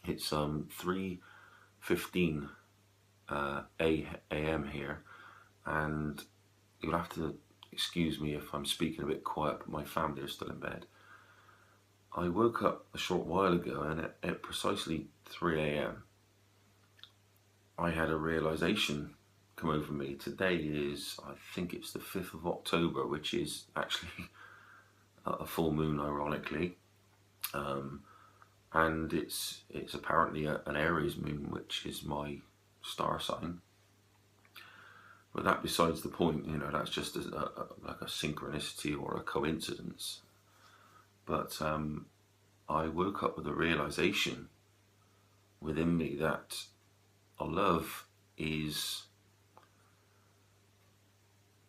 It's 3:15 a.m. here, and you'll have to excuse me if I'm speaking a bit quiet, but my family are still in bed. I woke up a short while ago, and at precisely 3 a.m. I had a realization come over me. Today is, I think it's the 5th of October, which is actually a full moon, ironically. And it's apparently an Aries moon, which is my star sign. But that besides the point, that's just like a synchronicity or a coincidence. But I woke up with a realization within me that a love is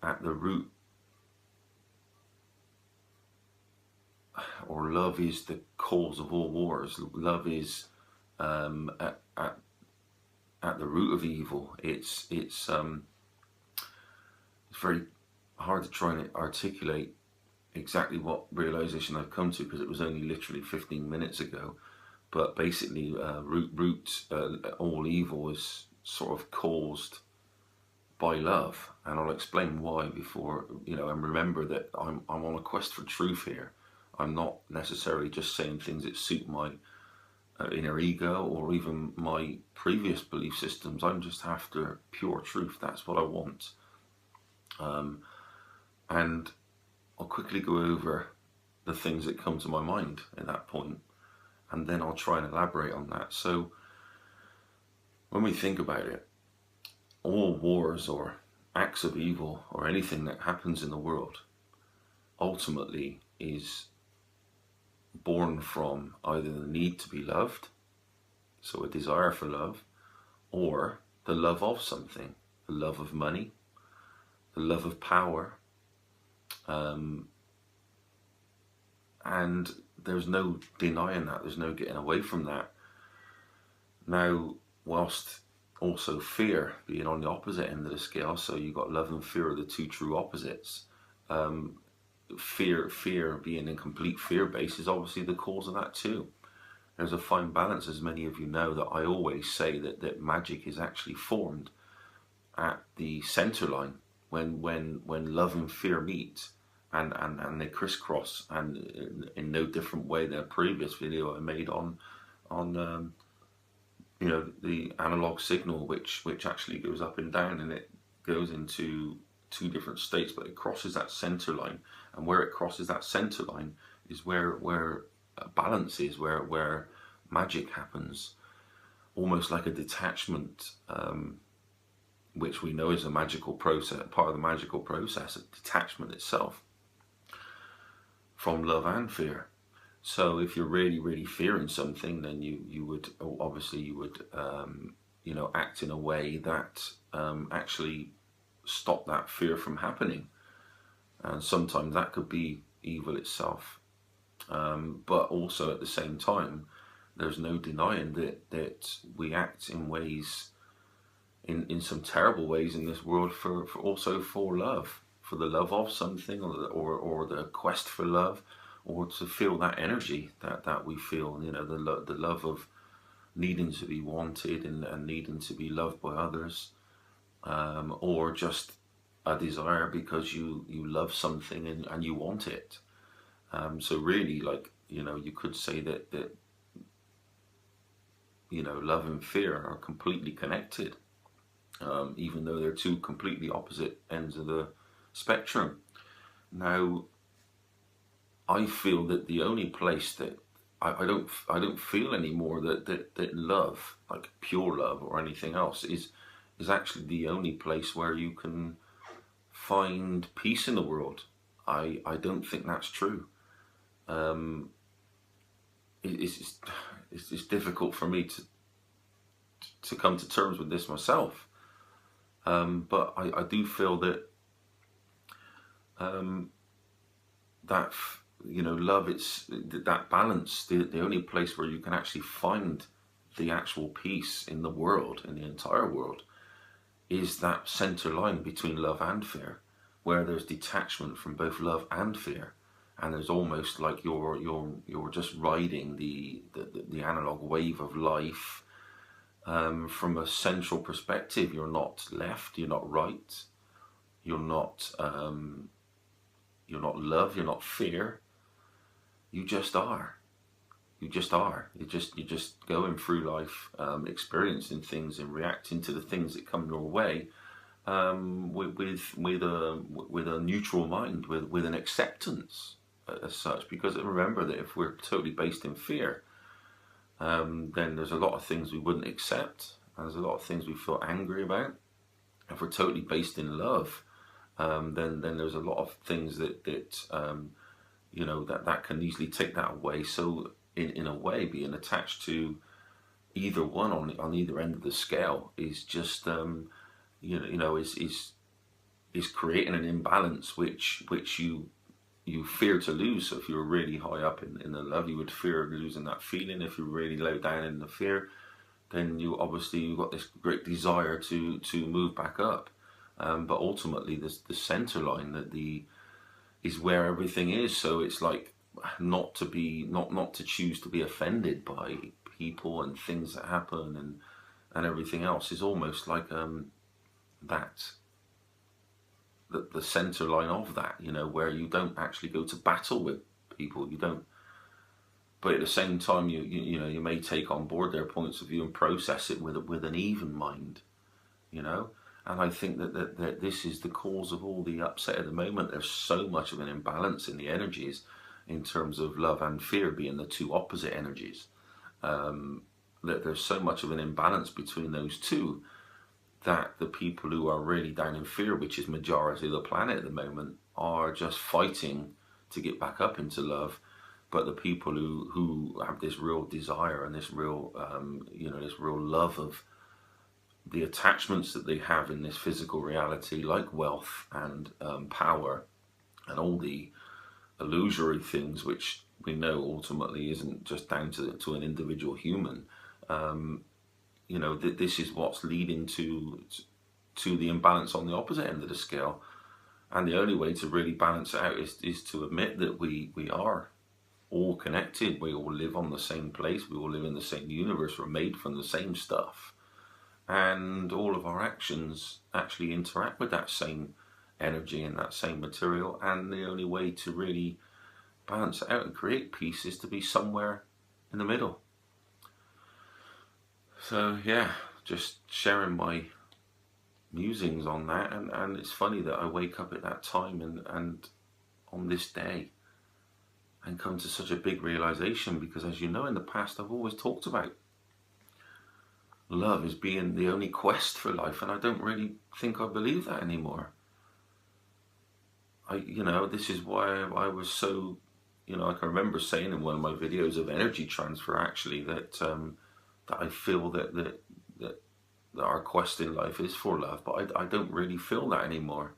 at the root, or love is the cause of all wars. Love is at the root of evil. It's very hard to try and articulate exactly what realization I've come to, because it was only literally 15 minutes ago. But basically, all evil is sort of caused by love, and I'll explain why before, and remember that I'm on a quest for truth here. I'm not necessarily just saying things that suit my inner ego or even my previous belief systems. I'm just after pure truth. That's what I want. And I'll quickly go over the things that come to my mind at that point, and then I'll try and elaborate on that. So when we think about it, all wars or acts of evil or anything that happens in the world ultimately is born from either the need to be loved, so a desire for love, or the love of something, the love of money, the love of power, and there's no denying that, there's no getting away from that. Now, whilst also fear being on the opposite end of the scale, so you've got love and fear are the two true opposites. Fear being in complete fear base is obviously the cause of that too. There's a fine balance, as many of you know, that I always say that magic is actually formed at the center line when love and fear meet, and they crisscross, and in no different way than a previous video I made on the analog signal, which actually goes up and down, and it goes into two different states, but it crosses that center line, and where it crosses that center line is where balance is, where magic happens, almost like a detachment, which we know is a magical process, part of the magical process of detachment itself from love and fear. So if you're really, really fearing something, then you would act in a way that actually stop that fear from happening. And sometimes that could be evil itself. But also at the same time, there's no denying that we act in ways, in some terrible ways in this world for love, for the love of something, or the quest for love, or to feel that energy that we feel, the love of needing to be wanted and needing to be loved by others, or just a desire because you love something and you want it. So really, you could say that love and fear are completely connected, even though they're two completely opposite ends of the spectrum. Now, I feel that the only place that I don't feel anymore that love, like pure love or anything else, is actually the only place where you can find peace in the world. I don't think that's true. It's difficult for me to come to terms with this myself. But I do feel that love, it's that balance, the only place where you can actually find the actual peace in the world, in the entire world, is that center line between love and fear, where there's detachment from both love and fear. and there's almost like you're just riding the analog wave of life from a central perspective. You're not left, you're not right, you're not love, you're not fear. You just are. You just are. You're just going through life, experiencing things and reacting to the things that come your way, with a neutral mind, with an acceptance as such. Because remember that if we're totally based in fear, then there's a lot of things we wouldn't accept. And there's a lot of things we feel angry about. If we're totally based in love, then there's a lot of things that that can easily take that away. So in a way, being attached to either one on either end of the scale is just is creating an imbalance which you fear to lose. So if you're really high up in the love, you would fear losing that feeling. If you're really low down in the fear, then you've got this great desire to move back up. But ultimately, the center line is where everything is. So it's like not to choose to be offended by people and things that happen and everything else is almost like that the center line of that, where you don't actually go to battle with people. You don't, but at the same time, you may take on board their points of view and process it with an even mind, And I think that this is the cause of all the upset at the moment. There's so much of an imbalance in the energies in terms of love and fear being the two opposite energies. That there's so much of an imbalance between those two that the people who are really down in fear, which is majority of the planet at the moment, are just fighting to get back up into love. But the people who have this real desire and this real, this real love of the attachments that they have in this physical reality, like wealth and power and all the illusory things, which we know ultimately isn't just down to an individual human. This is what's leading to the imbalance on the opposite end of the scale. And the only way to really balance it out is to admit that we are all connected. We all live on the same place. We all live in the same universe. We're made from the same stuff. And all of our actions actually interact with that same energy and that same material. And the only way to really balance it out and create peace is to be somewhere in the middle. So yeah, just sharing my musings on that. And it's funny that I wake up at that time and on this day and come to such a big realization, because as you know, in the past I've always talked about love as being the only quest for life, and I don't really think I believe that anymore. This is why I was so, I can remember saying in one of my videos of energy transfer actually that I feel that our quest in life is for love, but I don't really feel that anymore.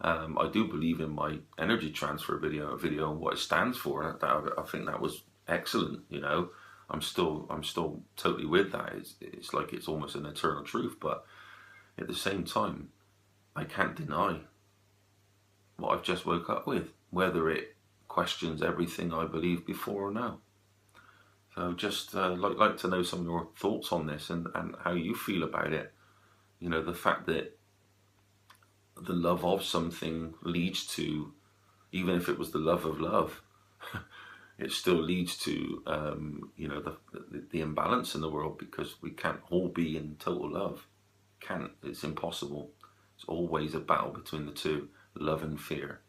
I do believe in my energy transfer video and what it stands for. I think that was excellent. I'm still totally with that. It's like it's almost an eternal truth, but at the same time, I can't deny what I've just woke up with, whether it questions everything I believed before or no. So just like to know some of your thoughts on this and how you feel about it. The fact that the love of something leads to, even if it was the love of love, it still leads to the imbalance in the world, because we can't all be in total love. It's impossible. It's always a battle between the two, love and fear.